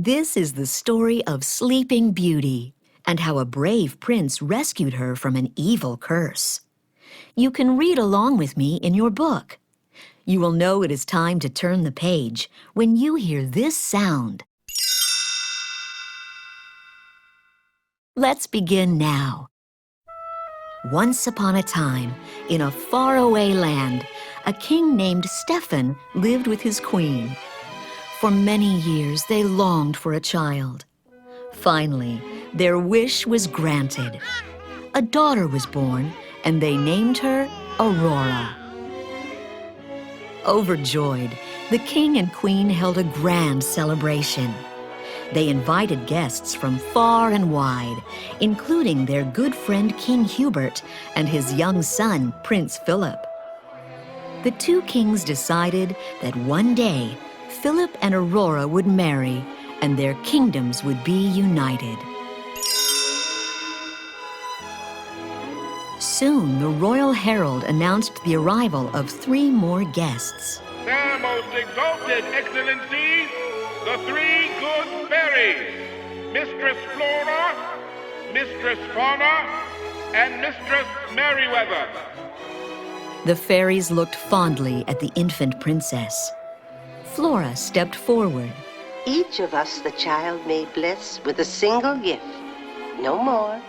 This is the story of Sleeping Beauty and how a brave prince rescued her from an evil curse. You can read along with me in your book. You will know it is time to turn the page when you hear this sound. Let's begin now. Once upon a time, in a faraway land, a king named Stefan lived with his queen. For many years, they longed for a child. Finally, their wish was granted. A daughter was born, and they named her Aurora. Overjoyed, the king and queen held a grand celebration. They invited guests from far and wide, including their good friend King Hubert and his young son, Prince Philip. The two kings decided that one day, Philip and Aurora would marry, and their kingdoms would be united. Soon, the royal herald announced the arrival of 3 more guests. Their most exalted excellencies, the 3 good fairies, Mistress Flora, Mistress Fauna, and Mistress Merryweather. The fairies looked fondly at the infant princess. Flora stepped forward. Each of us the child may bless with a single gift. No more,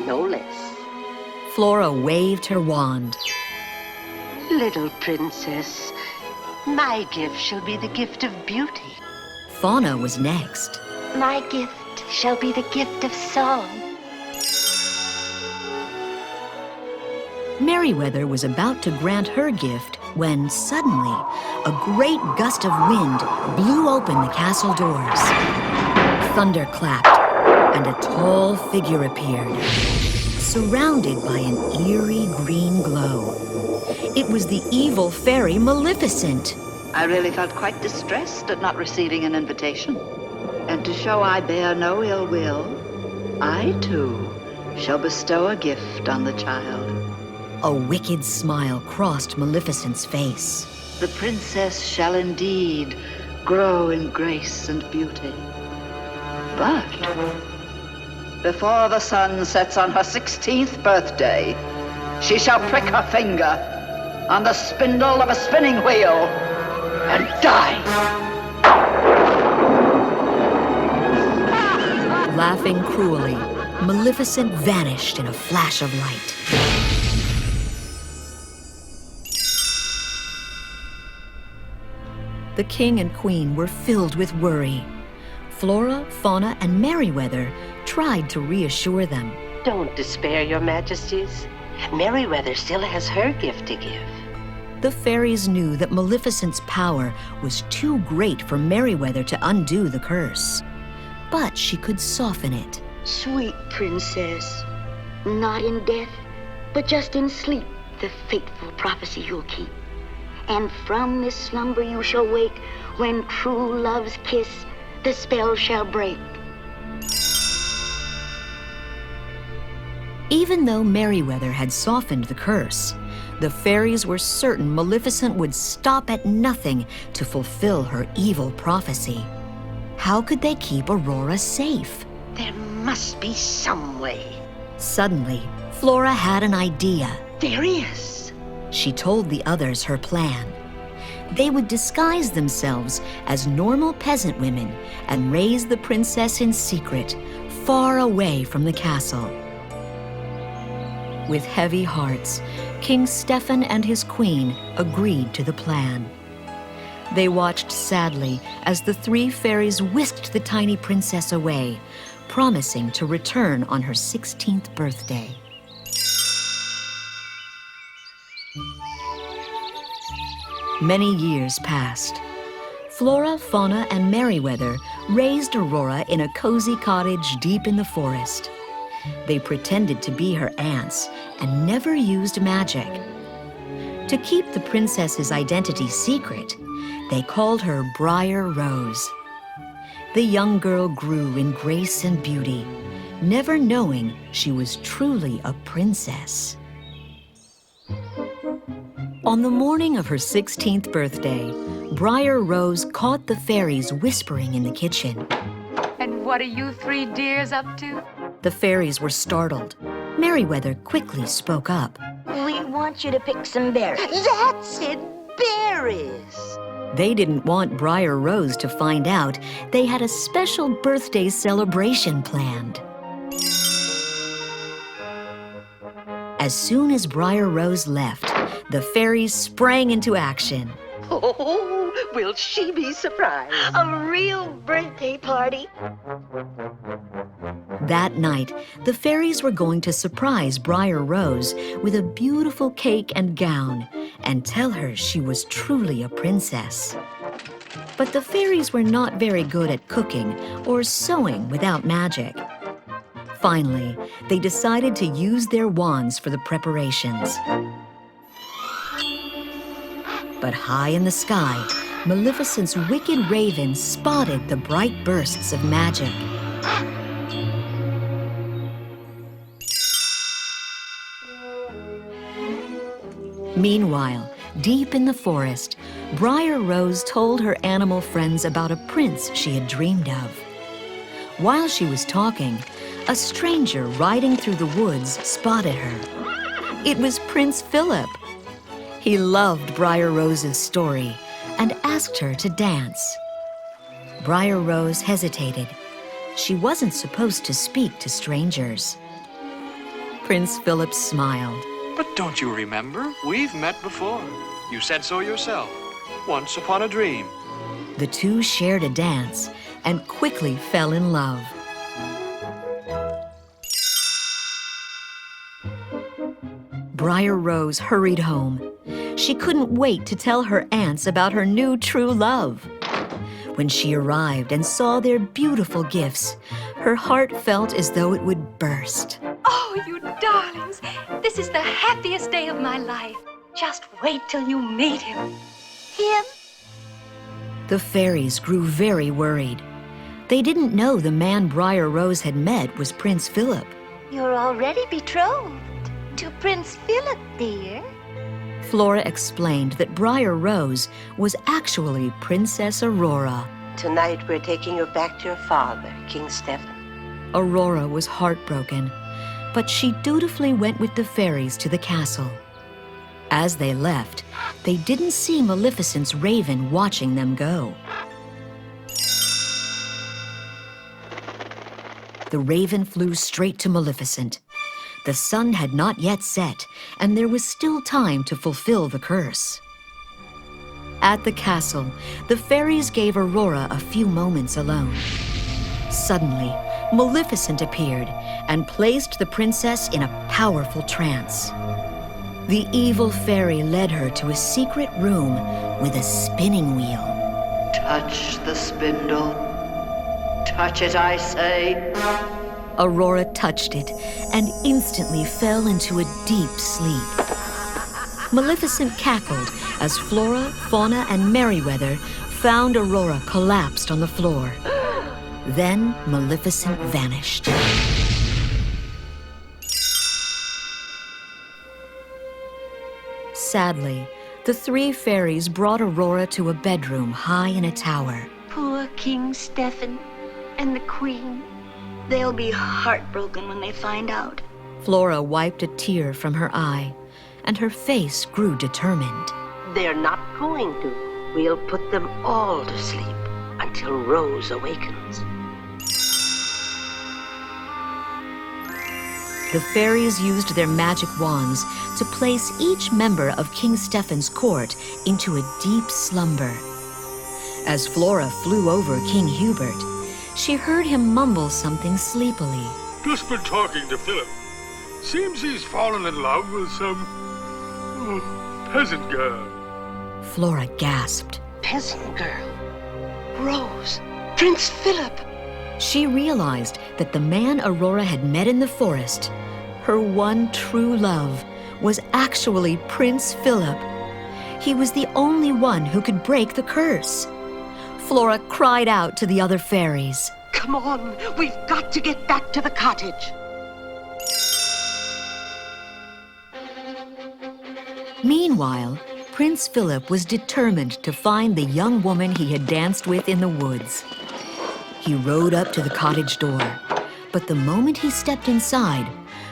no less. Flora waved her wand. Little princess, my gift shall be the gift of beauty. Fauna was next. My gift shall be the gift of song. Merryweather was about to grant her gift when suddenly a great gust of wind blew open the castle doors. Thunder clapped, and a tall figure appeared, surrounded by an eerie green glow. It was the evil fairy Maleficent. I really felt quite distressed at not receiving an invitation. And to show I bear no ill will, I too shall bestow a gift on the child. A wicked smile crossed Maleficent's face. The princess shall indeed grow in grace and beauty. But before the sun sets on her 16th birthday, she shall prick her finger on the spindle of a spinning wheel and die. Laughing cruelly, Maleficent vanished in a flash of light. The king and queen were filled with worry. Flora, Fauna, and Merryweather tried to reassure them. Don't despair, your majesties. Merryweather still has her gift to give. The fairies knew that Maleficent's power was too great for Merryweather to undo the curse. But she could soften it. Sweet princess, not in death, but just in sleep, the faithful prophecy you'll keep. And from this slumber you shall wake, when true love's kiss the spell shall break. Even though Merryweather had softened the curse, the fairies were certain Maleficent would stop at nothing to fulfill her evil prophecy. How could they keep Aurora safe? There must be some way. Suddenly, Flora had an idea. There is. She told the others her plan. They would disguise themselves as normal peasant women and raise the princess in secret, far away from the castle. With heavy hearts, King Stefan and his queen agreed to the plan. They watched sadly as the 3 fairies whisked the tiny princess away, promising to return on her 16th birthday. Many years passed. Flora, Fauna, and Merryweather raised Aurora in a cozy cottage deep in the forest. They pretended to be her aunts and never used magic. To keep the princess's identity secret, they called her Briar Rose. The young girl grew in grace and beauty, never knowing she was truly a princess. On the morning of her 16th birthday, Briar Rose caught the fairies whispering in the kitchen. And what are you three dears up to? The fairies were startled. Merryweather quickly spoke up. We want you to pick some berries. That's it, berries. They didn't want Briar Rose to find out they had a special birthday celebration planned. As soon as Briar Rose left, the fairies sprang into action. Oh, will she be surprised? A real birthday party. That night, the fairies were going to surprise Briar Rose with a beautiful cake and gown and tell her she was truly a princess. But the fairies were not very good at cooking or sewing without magic. Finally, they decided to use their wands for the preparations. But high in the sky, Maleficent's wicked raven spotted the bright bursts of magic. Meanwhile, deep in the forest, Briar Rose told her animal friends about a prince she had dreamed of. While she was talking, a stranger riding through the woods spotted her. It was Prince Philip. He loved Briar Rose's story and asked her to dance. Briar Rose hesitated. She wasn't supposed to speak to strangers. Prince Philip smiled. But don't you remember? We've met before. You said so yourself. Once upon a dream. The two shared a dance and quickly fell in love. Briar Rose hurried home. She couldn't wait to tell her aunts about her new true love. When she arrived and saw their beautiful gifts, her heart felt as though it would burst. Oh, you darlings. This is the happiest day of my life. Just wait till you meet him. Him? The fairies grew very worried. They didn't know the man Briar Rose had met was Prince Philip. You're already betrothed to Prince Philip, dear. Flora explained that Briar Rose was actually Princess Aurora. Tonight we're taking you back to your father, King Stephen. Aurora was heartbroken, but she dutifully went with the fairies to the castle. As they left, they didn't see Maleficent's raven watching them go. The raven flew straight to Maleficent. The sun had not yet set, and there was still time to fulfill the curse. At the castle, the fairies gave Aurora a few moments alone. Suddenly, Maleficent appeared and placed the princess in a powerful trance. The evil fairy led her to a secret room with a spinning wheel. Touch the spindle. Touch it, I say. Aurora touched it and instantly fell into a deep sleep. Maleficent cackled as Flora, Fauna, and Merryweather found Aurora collapsed on the floor. Then Maleficent vanished. Sadly, the three fairies brought Aurora to a bedroom high in a tower. Poor King Stephen and the Queen. They'll be heartbroken when they find out. Flora wiped a tear from her eye, and her face grew determined. They're not going to. We'll put them all to sleep until Rose awakens. The fairies used their magic wands to place each member of King Stephen's court into a deep slumber. As Flora flew over King Hubert, she heard him mumble something sleepily. Just been talking to Philip. Seems he's fallen in love with some peasant girl. Flora gasped. Peasant girl. Rose. Prince Philip. She realized that the man Aurora had met in the forest, her one true love, was actually Prince Philip. He was the only one who could break the curse. Flora cried out to the other fairies. Come on, we've got to get back to the cottage. Meanwhile, Prince Philip was determined to find the young woman he had danced with in the woods. He rode up to the cottage door. But the moment he stepped inside,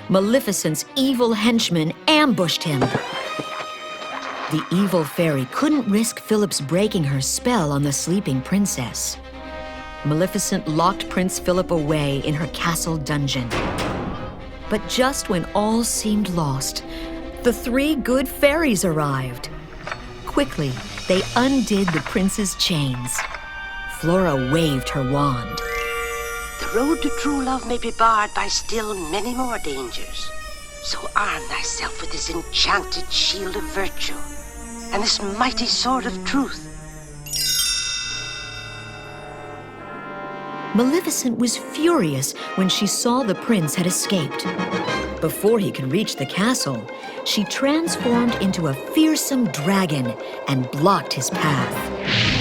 Maleficent's evil henchmen ambushed him. The evil fairy couldn't risk Philip's breaking her spell on the sleeping princess. Maleficent locked Prince Philip away in her castle dungeon. But just when all seemed lost, the three good fairies arrived. Quickly, they undid the prince's chains. Flora waved her wand. The road to true love may be barred by still many more dangers. So arm thyself with this enchanted shield of virtue and this mighty sword of truth. Maleficent was furious when she saw the prince had escaped. Before he could reach the castle, she transformed into a fearsome dragon and blocked his path.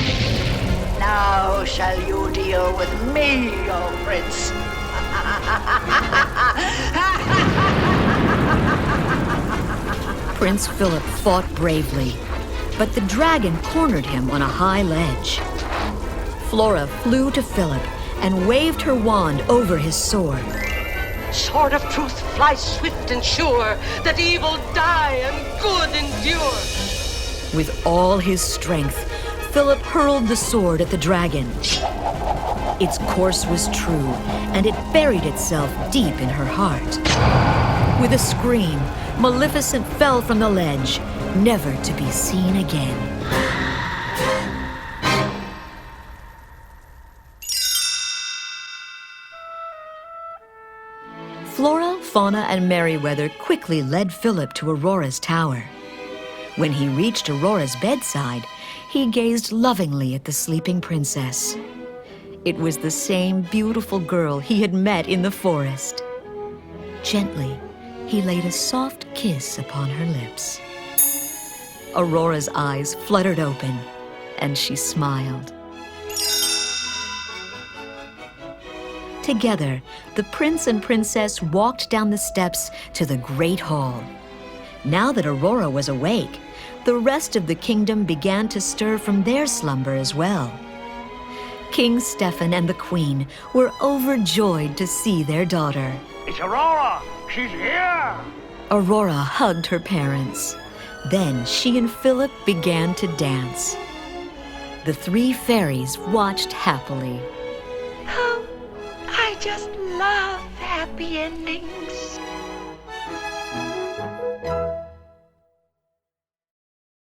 Now shall you deal with me, O prince. Prince Philip fought bravely, but the dragon cornered him on a high ledge. Flora flew to Philip and waved her wand over his sword. Sword of truth, fly swift and sure, that evil die and good endure. With all his strength, Philip hurled the sword at the dragon. Its course was true, and it buried itself deep in her heart. With a scream, Maleficent fell from the ledge, never to be seen again. Flora, Fauna, and Merryweather quickly led Philip to Aurora's tower. When he reached Aurora's bedside, he gazed lovingly at the sleeping princess. It was the same beautiful girl he had met in the forest. Gently, he laid a soft kiss upon her lips. Aurora's eyes fluttered open, and she smiled. Together, the prince and princess walked down the steps to the great hall. Now that Aurora was awake, the rest of the kingdom began to stir from their slumber as well. King Stefan and the queen were overjoyed to see their daughter. It's Aurora! She's here! Aurora hugged her parents. Then she and Philip began to dance. The three fairies watched happily. Oh, I just love happy endings.